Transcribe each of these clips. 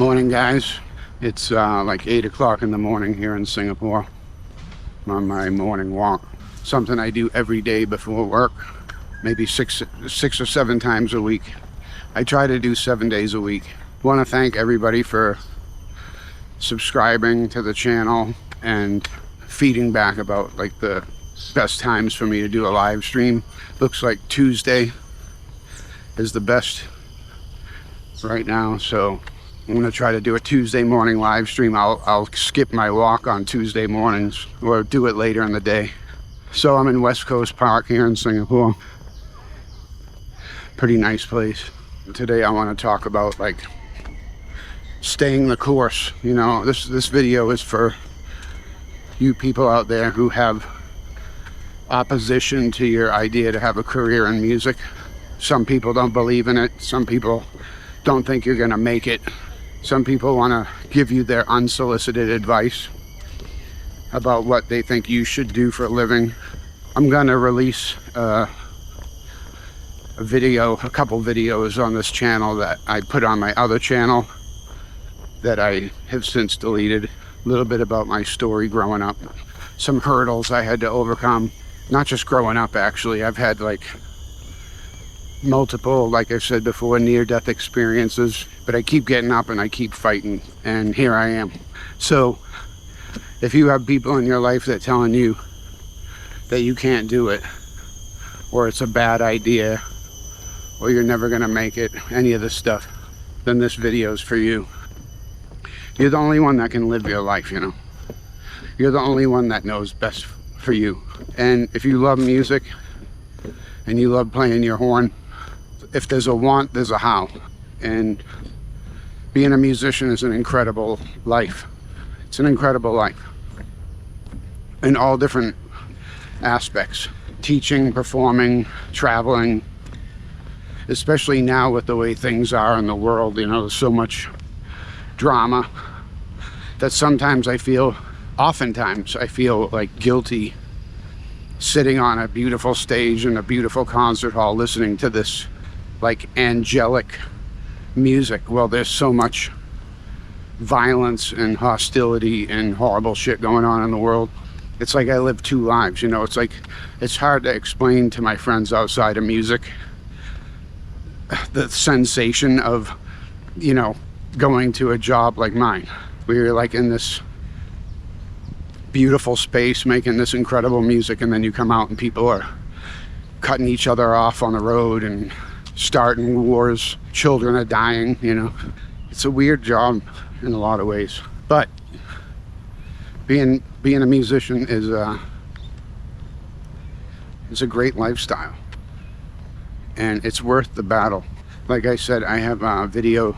Morning, guys. It's like 8 o'clock in the morning here in Singapore. I'm on my morning walk. Something I do every day before work, maybe six or seven times a week. I try to do 7 days a week. Want to thank everybody for subscribing to the channel and feeding back about like the best times for me to do a live stream. Looks like Tuesday is the best right now, so I'm going to try to do a Tuesday morning live stream. I'll skip my walk on Tuesday mornings or do it later in the day. So I'm in West Coast Park here in Singapore. Pretty nice place. Today I want to talk about like staying the course. You know, this video is for you people out there who have opposition to your idea to have a career in music. Some people don't believe in it. Some people don't think you're gonna make it. Some people want to give you their unsolicited advice about what they think you should do for a living. I'm gonna release a couple videos on this channel that I put on my other channel that I have since deleted. A little bit about my story growing up, some hurdles I had to overcome. Not just growing up, actually. I've had like multiple, like I've said before, near-death experiences, but I keep getting up and I keep fighting, and here I am. So if you have people in your life that are telling you that you can't do it, or it's a bad idea, or you're never gonna make it, any of this stuff, then this video is for you. You're the only one that can live your life, you know. You're the only one that knows best for you. And if you love music and you love playing your horn, if there's a want, there's a how. And being a musician is an incredible life. It's an incredible life in all different aspects. Teaching, performing, traveling, especially now with the way things are in the world. You know, there's so much drama that oftentimes I feel like guilty sitting on a beautiful stage in a beautiful concert hall listening to this like angelic music. Well, there's so much violence and hostility and horrible shit going on in the world. It's like I live two lives, you know. It's like, it's hard to explain to my friends outside of music the sensation of, you know, going to a job like mine, where you're like in this beautiful space making this incredible music, and then you come out and people are cutting each other off on the road and starting wars, children are dying, you know. It's a weird job in a lot of ways, but being a musician is a great lifestyle, and it's worth the battle. Like I said, I have a video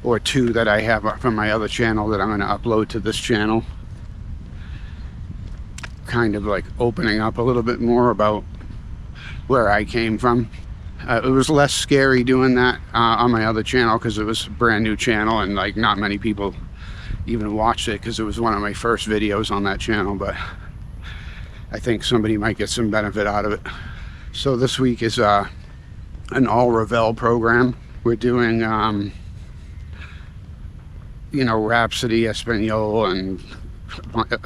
or two that I have from my other channel that I'm going to upload to this channel, kind of like opening up a little bit more about where I came from. It was less scary doing that on my other channel because it was a brand new channel and like not many people even watched it because it was one of my first videos on that channel, but I think somebody might get some benefit out of it. So this week is an all Ravel program. We're doing you know, Rhapsody, Espanol, and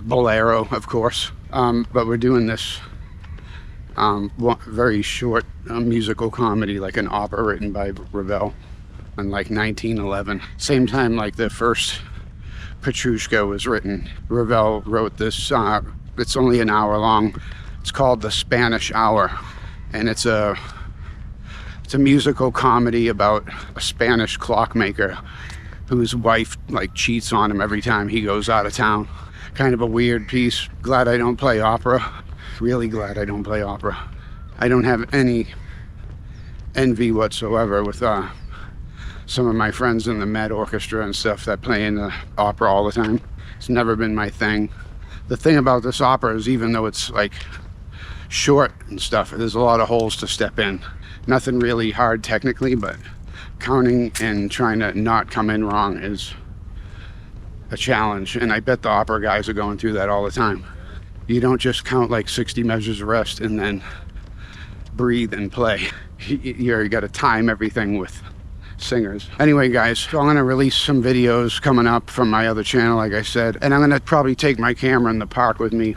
Bolero, of course, but we're doing this very short musical comedy, like an opera written by Ravel in like 1911. Same time like the first Petrushka was written. Ravel wrote this, it's only an hour long. It's called The Spanish Hour, and it's a musical comedy about a Spanish clockmaker whose wife like cheats on him every time he goes out of town. Kind of a weird piece. Glad I don't play opera. Really glad I don't play opera. I don't have any envy whatsoever with some of my friends in the Met Orchestra and stuff that play in the opera all the time. It's never been my thing. The thing about this opera is, even though it's like short and stuff, there's a lot of holes to step in. Nothing really hard technically, but counting and trying to not come in wrong is a challenge, and I bet the opera guys are going through that all the time. You don't just count like 60 measures of rest and then breathe and play. You got to time everything with singers. Anyway, guys, so I'm gonna release some videos coming up from my other channel, like I said, and I'm gonna probably take my camera in the park with me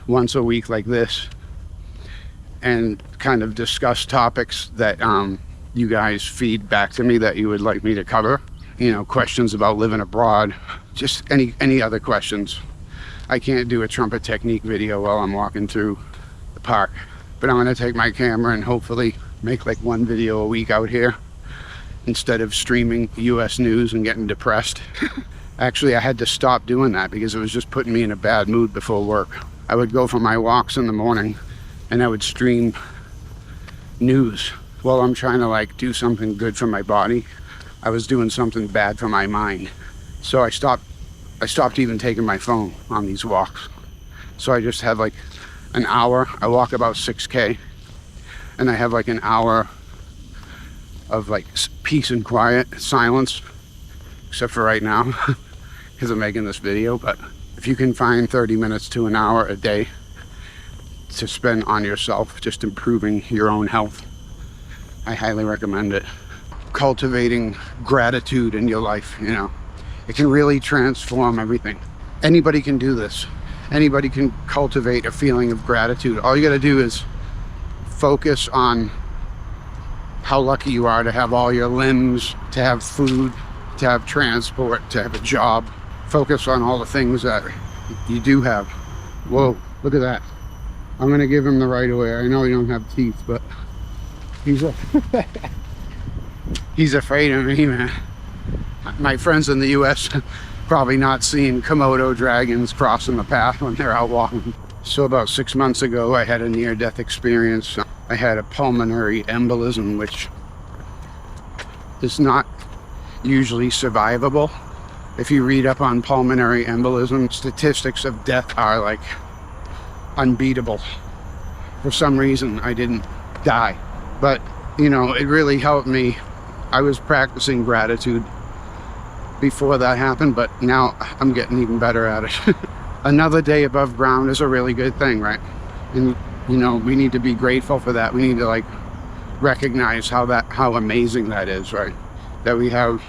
once a week like this and kind of discuss topics that you guys feed back to me that you would like me to cover. You know, questions about living abroad, just any other questions. I can't do a trumpet technique video while I'm walking through the park, but I'm gonna take my camera and hopefully make like one video a week out here instead of streaming US news and getting depressed. Actually, I had to stop doing that because it was just putting me in a bad mood before work. I would go for my walks in the morning and I would stream news while I'm trying to like do something good for my body. I was doing something bad for my mind. So I stopped even taking my phone on these walks. So I just have like an hour. I walk about 6K and I have like an hour of like peace and quiet, silence, except for right now because I'm making this video. But if you can find 30 minutes to an hour a day to spend on yourself, just improving your own health, I highly recommend it. Cultivating gratitude in your life, you know, it can really transform everything. Anybody can do this. Anybody can cultivate a feeling of gratitude. All you got to do is focus on how lucky you are to have all your limbs, to have food, to have transport, to have a job. Focus on all the things that you do have. Whoa, look at that. I'm gonna give him the right of way. I know he don't have teeth, but he's afraid of me, man. My friends in the US probably not seeing Komodo dragons crossing the path when they're out walking. So about 6 months ago, I had a near-death experience. I had a pulmonary embolism, which is not usually survivable. If you read up on pulmonary embolism, statistics of death are like unbeatable. For some reason, I didn't die. But, you know, it really helped me. I was practicing gratitude before that happened, but now I'm getting even better at it. Another day above ground is a really good thing, right? And, you know, we need to be grateful for that. We need to like recognize how amazing that is, right? That we have,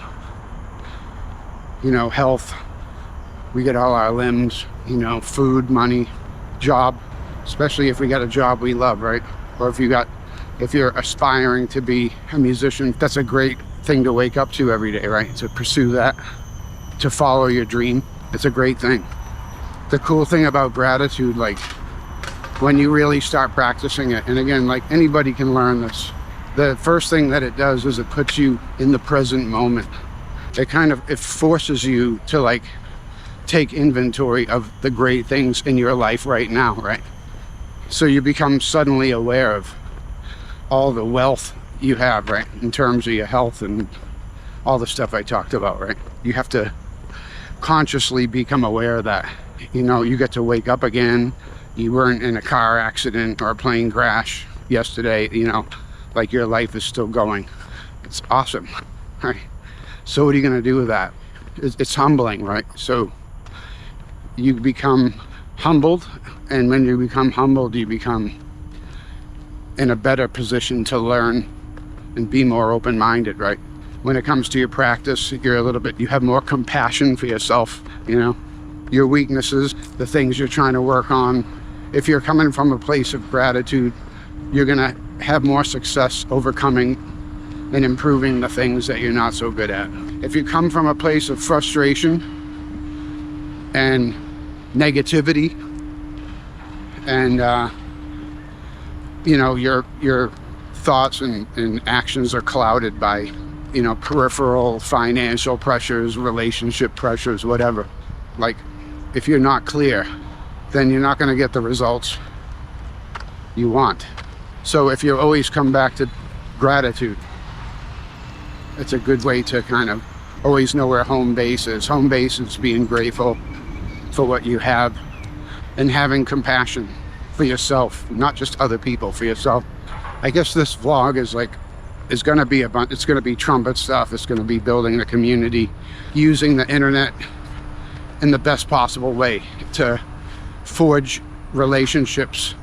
you know, health, we get all our limbs, you know, food, money, job, especially if we got a job we love, right? Or if you're aspiring to be a musician, that's a great thing to wake up to every day, right? To pursue that, to follow your dream. It's a great thing. The cool thing about gratitude, like when you really start practicing it, and again, like anybody can learn this, the first thing that it does is it puts you in the present moment. It forces you to like take inventory of the great things in your life right now, right? So you become suddenly aware of all the wealth you have, right? In terms of your health and all the stuff I talked about, right? You have to consciously become aware of that. You know, you get to wake up again. You weren't in a car accident or a plane crash yesterday, you know, like your life is still going. It's awesome, right? So what are you going to do with that? It's humbling, right? So you become humbled, and when you become humbled, you become in a better position to learn and be more open-minded, right? When it comes to your practice, you have more compassion for yourself, you know, your weaknesses, the things you're trying to work on. If you're coming from a place of gratitude, you're gonna have more success overcoming and improving the things that you're not so good at. If you come from a place of frustration and negativity, and you know, your thoughts and actions are clouded by, you know, peripheral financial pressures, relationship pressures, whatever. Like, if you're not clear, then you're not going to get the results you want. So if you always come back to gratitude, it's a good way to kind of always know where home base is. Home base is being grateful for what you have and having compassion for yourself, not just other people, for yourself. I guess this vlog is going to be it's going to be trumpet stuff. It's going to be building the community, using the internet in the best possible way to forge relationships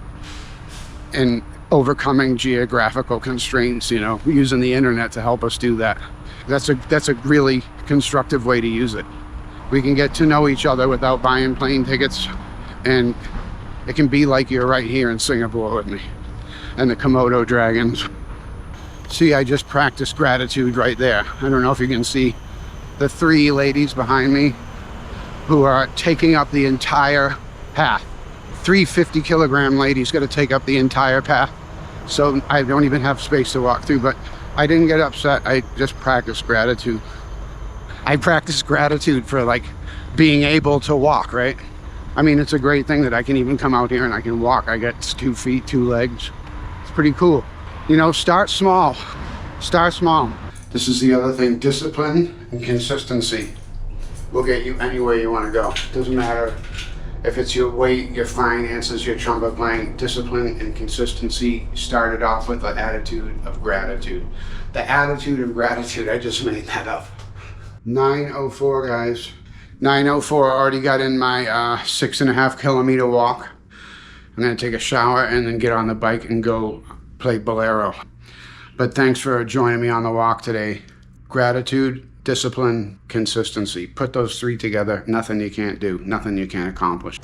and overcoming geographical constraints, you know, using the internet to help us do that. That's a really constructive way to use it. We can get to know each other without buying plane tickets, and it can be like you're right here in Singapore with me and the Komodo dragons. See, I just practiced gratitude right there. I don't know if you can see the 3 ladies behind me who are taking up the entire path. 3 50-kilogram ladies got to take up the entire path. So I don't even have space to walk through, but I didn't get upset. I just practiced gratitude. I practice gratitude for like being able to walk, right? I mean, it's a great thing that I can even come out here and I can walk. I got 2 feet, 2 legs. It's pretty cool. You know, start small. Start small. This is the other thing, discipline and consistency will get you anywhere you want to go. Doesn't matter if it's your weight, your finances, your trumpet playing. Discipline and consistency started off with the attitude of gratitude. The attitude of gratitude, I just made that up. 9:04, guys. 9:04, I already got in my 6.5 kilometer walk. I'm gonna take a shower and then get on the bike and go play Bolero. But thanks for joining me on the walk today. Gratitude, discipline, consistency. Put those 3 together, nothing you can't do, nothing you can't accomplish.